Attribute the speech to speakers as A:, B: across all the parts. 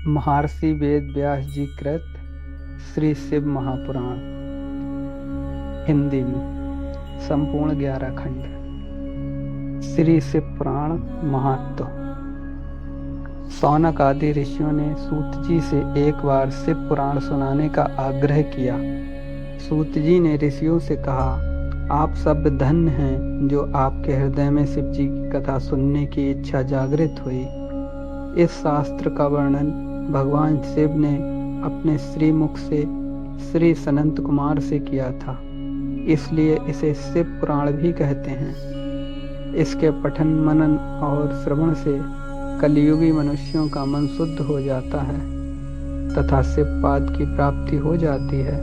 A: महर्षि वेद व्यास जी कृत श्री शिव महापुराण हिंदी में संपूर्ण 11 खंड। श्री शिव पुराण महात्म। सौनक आदि ऋषियों ने सूत जी से एक बार शिव पुराण सुनाने का आग्रह किया। सूत जी ने ऋषियों से कहा, आप सब धन्य हैं जो आपके हृदय में शिव जी की कथा सुनने की इच्छा जागृत हुई। इस शास्त्र का वर्णन भगवान शिव ने अपने श्रीमुख से श्री सनंत कुमार से किया था, इसलिए इसे शिव पुराण भी कहते हैं। इसके पठन मनन और श्रवण से कलियुगी मनुष्यों का मन शुद्ध हो जाता है तथा शिव पाद की प्राप्ति हो जाती है।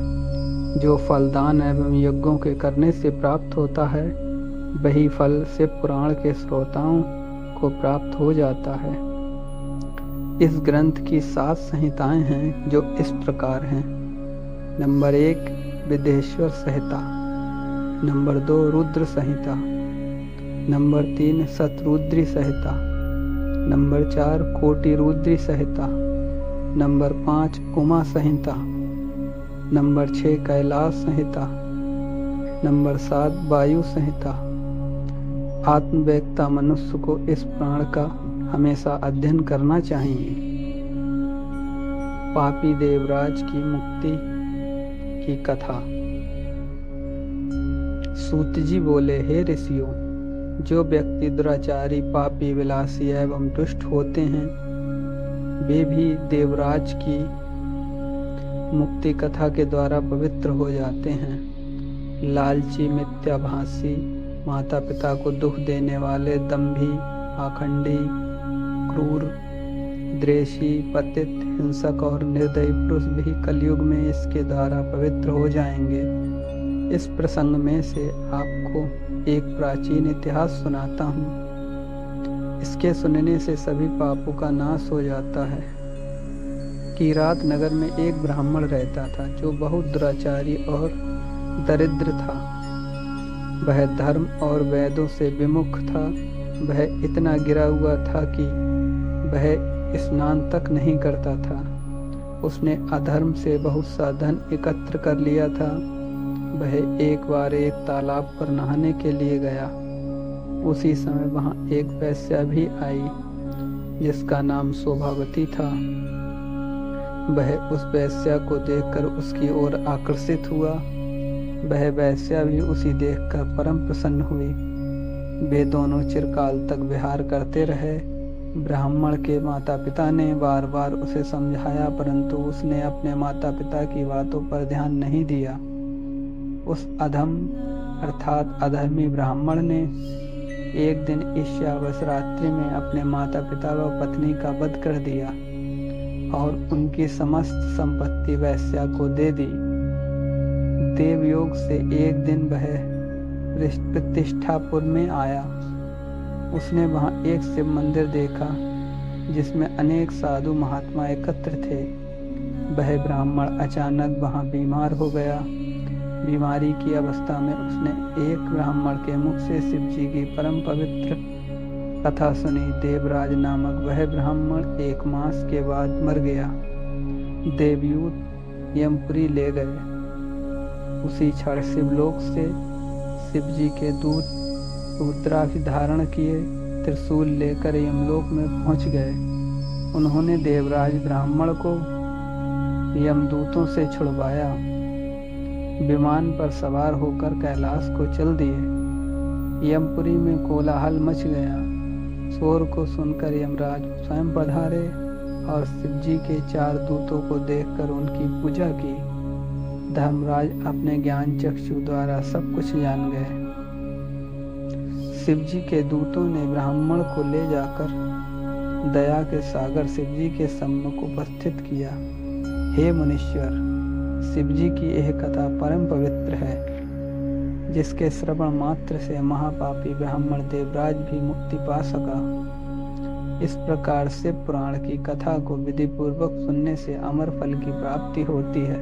A: जो फलदान एवं यज्ञों के करने से प्राप्त होता है, वही फल शिव पुराण के श्रोताओं को प्राप्त हो जाता है। इस ग्रंथ की 7 संहिताएं हैं जो इस प्रकार हैं। नंबर 1 विदेश्वर संहिता, नंबर 2 रुद्र संहिता, नंबर 3 शतरुद्री संहिता, नंबर 4 कोटि रुद्री संहिता, नंबर 5 उमा संहिता, नंबर 6 कैलाश संहिता, नंबर 7 वायु संहिता। आत्मवेत्ता मनुष्य को इस पुराण का हमेशा अध्ययन करना चाहिए। पापी देवराज की मुक्ति की कथा। सूत जी बोले, हे ऋषियों, जो व्यक्ति दुराचारी, पापी, विलासी एवं दुष्ट होते हैं, वे भी देवराज की मुक्ति कथा के द्वारा पवित्र हो जाते हैं। लालची, मिथ्याभाषी, माता पिता को दुख देने वाले, दंभी, पाखंडी, क्रूर, द्वेषी, पतित, हिंसक और निर्दयी पुरुष भी कलयुग में इसके द्वारा पवित्र हो जाएंगे। इस प्रसंग में से आपको एक प्राचीन इतिहास सुनाता हूँ। इसके सुनने से सभी पापों का नाश हो जाता है। किरात नगर में एक ब्राह्मण रहता था जो बहुत दुराचारी और दरिद्र था। वह धर्म और वेदों से विमुख था। वह इतना गिरा हुआ था कि वह स्नान तक नहीं करता था। उसने अधर्म से बहुत सा धन एकत्र कर लिया था। वह एक बार एक तालाब पर नहाने के लिए गया। उसी समय वहां एक वेश्या भी आई जिसका नाम शोभावती था। वह उस वेश्या को देखकर उसकी ओर आकर्षित हुआ। वह वेश्या भी उसी देखकर परम प्रसन्न हुई। वे दोनों चिरकाल तक विहार करते रहे। ब्राह्मण के माता पिता ने बार बार उसे समझाया, परंतु उसने अपने माता पिता की बातों पर ध्यान नहीं दिया। उस अधम अर्थात अधर्मी ब्राह्मण ने एक दिन ईर्ष्यावश रात्रि में अपने माता पिता व पत्नी का वध कर दिया और उनकी समस्त संपत्ति वेश्या को दे दी। देवयोग से एक दिन वह प्रतिष्ठापुर में आया। उसने वहां एक शिव मंदिर देखा जिसमें अनेक साधु महात्मा एकत्र थे। वह ब्राह्मण अचानक वहां बीमार हो गया। बीमारी की अवस्था में उसने एक ब्राह्मण के मुख से शिव जी की परम पवित्र कथा सुनी। देवराज नामक वह ब्राह्मण 1 मास के बाद मर गया। देवयूत यमपुरी ले गए। उसी क्षण शिवलोक से शिव जी के दूत रुद्राक्ष धारण किए त्रिशूल लेकर यमलोक में पहुंच गए। उन्होंने देवराज ब्राह्मण को यमदूतों से छुड़वाया। विमान पर सवार होकर कैलाश को चल दिए। यमपुरी में कोलाहल मच गया। शोर को सुनकर यमराज स्वयं पधारे और शिव जी के 4 दूतों को देखकर उनकी पूजा की। धर्मराज अपने ज्ञान चक्षु द्वारा सब कुछ जान गए। शिव जी के दूतों ने ब्राह्मण को ले जाकर दया के सागर शिव जी के सम्मुख उपस्थित किया। हे मुनीश्वर, शिव जी की यह कथा परम पवित्र है, जिसके श्रवण मात्र से महापापी ब्राह्मण देवराज भी मुक्ति पा सका। इस प्रकार शिव पुराण की कथा को विधि पूर्वक सुनने से अमर फल की प्राप्ति होती है।